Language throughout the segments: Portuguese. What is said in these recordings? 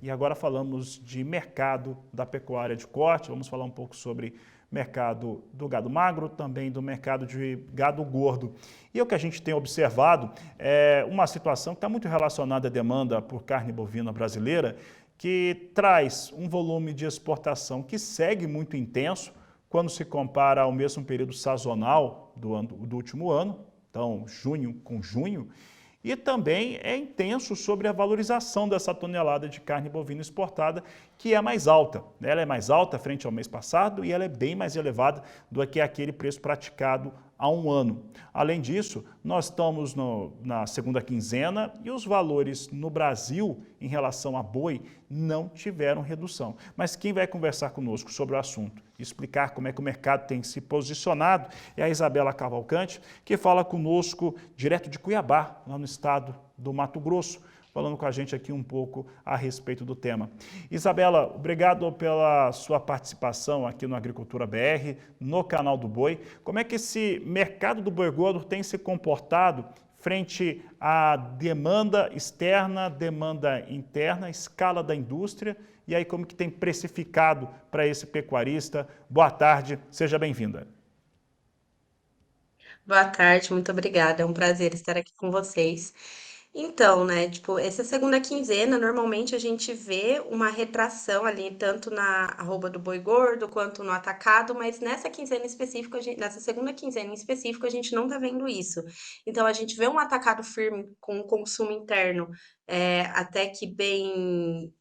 e agora falamos de mercado da pecuária de corte, vamos falar um pouco sobre mercado do gado magro, também do mercado de gado gordo. E o que a gente tem observado é uma situação que está muito relacionada à demanda por carne bovina brasileira, que traz um volume de exportação que segue muito intenso quando se compara ao mesmo período sazonal do último ano, então junho com junho, e também é intenso sobre a valorização dessa tonelada de carne bovina exportada, que é mais alta. Ela é mais alta frente ao mês passado e ela é bem mais elevada do que aquele preço praticado há um ano. Além disso, nós estamos na segunda quinzena e os valores no Brasil em relação a boi não tiveram redução. Mas quem vai conversar conosco sobre o assunto, explicar como é que o mercado tem se posicionado, é a Isabela Cavalcante, que fala conosco direto de Cuiabá, lá no estado do Mato Grosso, falando com a gente aqui um pouco a respeito do tema. Isabela, obrigado pela sua participação aqui no Agricultura BR, no canal do Boi. Como é que esse mercado do boi gordo tem se comportado frente à demanda externa, demanda interna, escala da indústria, e aí como que tem precificado para esse pecuarista? Boa tarde, seja bem-vinda. Boa tarde, muito obrigada. É um prazer estar aqui com vocês. Então, né, tipo, essa segunda quinzena, normalmente a gente vê uma retração ali, tanto na arroba do boi gordo quanto no atacado, mas nessa quinzena específica, nessa segunda quinzena em específico, a gente não tá vendo isso. Então, a gente vê um atacado firme com o consumo interno, até que bem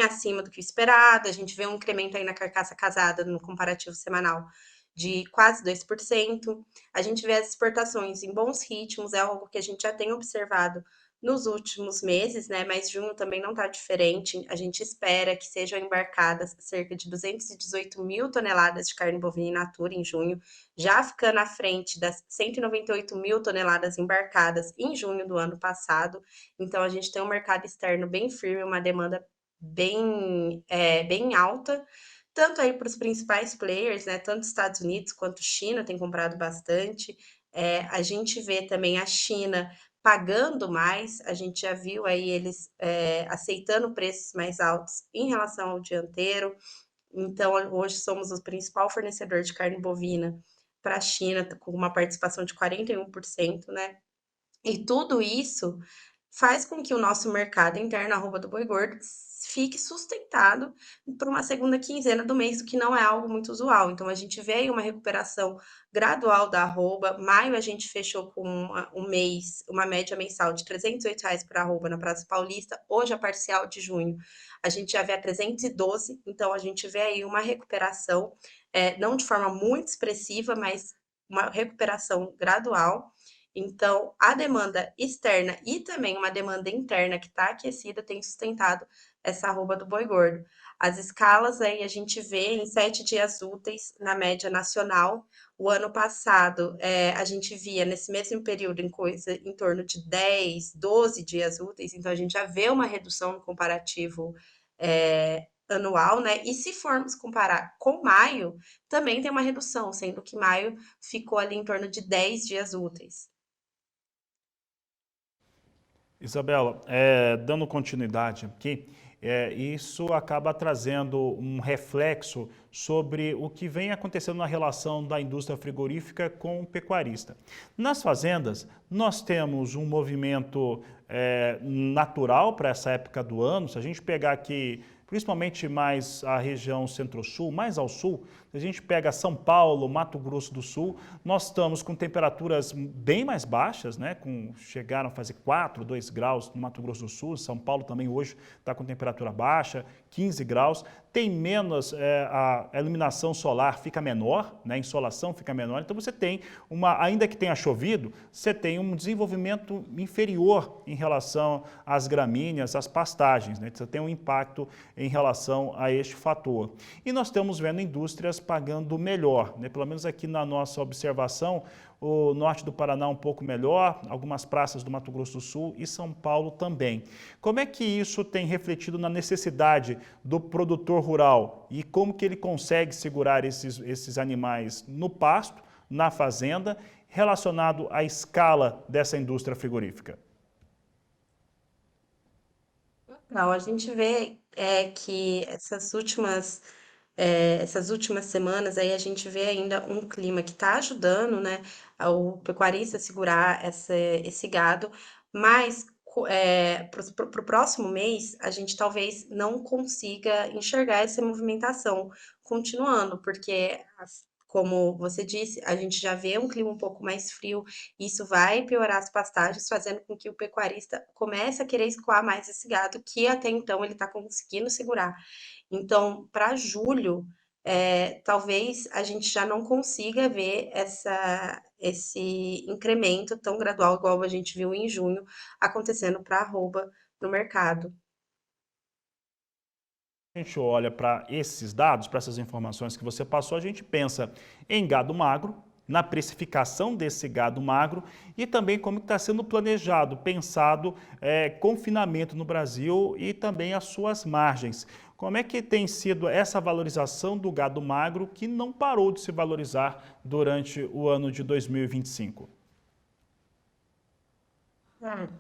acima do que o esperado, a gente vê um incremento aí na carcaça casada no comparativo semanal de quase 2%. A gente vê as exportações em bons ritmos, é algo que a gente já tem observado nos últimos meses, né? Mas junho também não está diferente. A gente espera que sejam embarcadas cerca de 218 mil toneladas de carne bovina in natura em junho, já ficando à frente das 198 mil toneladas embarcadas em junho do ano passado. Então, a gente tem um mercado externo bem firme, uma demanda bem alta, tanto aí para os principais players, né? Tanto Estados Unidos quanto China tem comprado bastante. A gente vê também a China pagando mais, a gente já viu aí eles aceitando preços mais altos em relação ao dianteiro. Então, hoje somos o principal fornecedor de carne bovina para a China, com uma participação de 41%, né? E tudo isso faz com que o nosso mercado interno, arroba do boi gordo, fique sustentado por uma segunda quinzena do mês, o que não é algo muito usual. Então, a gente vê aí uma recuperação gradual da arroba. Maio a gente fechou com uma média mensal de R$ 308 por arroba na Praça Paulista. Hoje, a parcial de junho, a gente já vê a 312. Então, a gente vê aí uma recuperação, não de forma muito expressiva, mas uma recuperação gradual. Então, a demanda externa e também uma demanda interna que está aquecida tem sustentado essa arroba do boi gordo. As escalas aí a gente vê em 7 dias úteis na média nacional. O ano passado a gente via nesse mesmo período em torno de 10, 12 dias úteis, então a gente já vê uma redução no comparativo anual, né? E se formos comparar com maio, também tem uma redução, sendo que maio ficou ali em torno de 10 dias úteis. Isabela, dando continuidade aqui, isso acaba trazendo um reflexo sobre o que vem acontecendo na relação da indústria frigorífica com o pecuarista. Nas fazendas, nós temos um movimento natural para essa época do ano. Se a gente pegar aqui, principalmente mais a região centro-sul, mais ao sul, se a gente pega São Paulo, Mato Grosso do Sul, nós estamos com temperaturas bem mais baixas, né? Chegaram a fazer 4, 2 graus no Mato Grosso do Sul. São Paulo também hoje está com temperatura baixa, 15 graus. Tem menos, a iluminação solar fica menor, né? A insolação fica menor. Então você tem ainda que tenha chovido, você tem um desenvolvimento inferior em relação às gramíneas, às pastagens, né? Você tem um impacto em relação a este fator. E nós estamos vendo indústrias pagando melhor, né? Pelo menos aqui na nossa observação, o norte do Paraná um pouco melhor, algumas praças do Mato Grosso do Sul e São Paulo também. Como é que isso tem refletido na necessidade do produtor rural e como que ele consegue segurar esses animais no pasto, na fazenda, relacionado à escala dessa indústria frigorífica? Não, a gente vê que essas últimas semanas aí a gente vê ainda um clima que está ajudando, né, o pecuarista a segurar esse gado, mas para o próximo mês a gente talvez não consiga enxergar essa movimentação continuando, porque como você disse, a gente já vê um clima um pouco mais frio, isso vai piorar as pastagens, fazendo com que o pecuarista comece a querer escoar mais esse gado que até então ele está conseguindo segurar. Então, para julho, talvez a gente já não consiga ver esse incremento tão gradual, igual a gente viu em junho, acontecendo para arroba no mercado. A gente olha para esses dados, para essas informações que você passou, a gente pensa em gado magro, na precificação desse gado magro e também como está sendo planejado, pensado confinamento no Brasil e também as suas margens. Como é que tem sido essa valorização do gado magro que não parou de se valorizar durante o ano de 2025?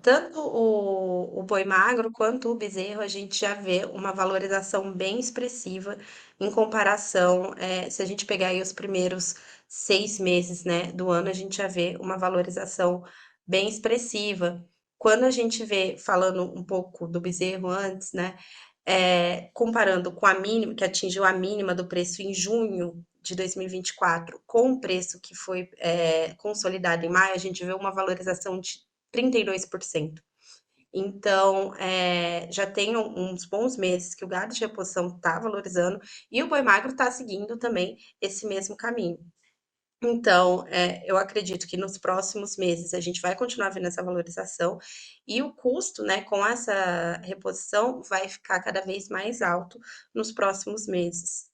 Tanto o boi magro quanto o bezerro, a gente já vê uma valorização bem expressiva em comparação, se a gente pegar aí os primeiros 6 meses, né, do ano, a gente já vê uma valorização bem expressiva. Quando a gente vê, falando um pouco do bezerro antes, né, comparando com a mínima, que atingiu a mínima do preço em junho de 2024, com o preço que foi consolidado em maio, a gente vê uma valorização de 32%. Então, já tem uns bons meses que o gado de reposição está valorizando e o boi magro está seguindo também esse mesmo caminho. Então, eu acredito que nos próximos meses a gente vai continuar vendo essa valorização e o custo, né, com essa reposição vai ficar cada vez mais alto nos próximos meses.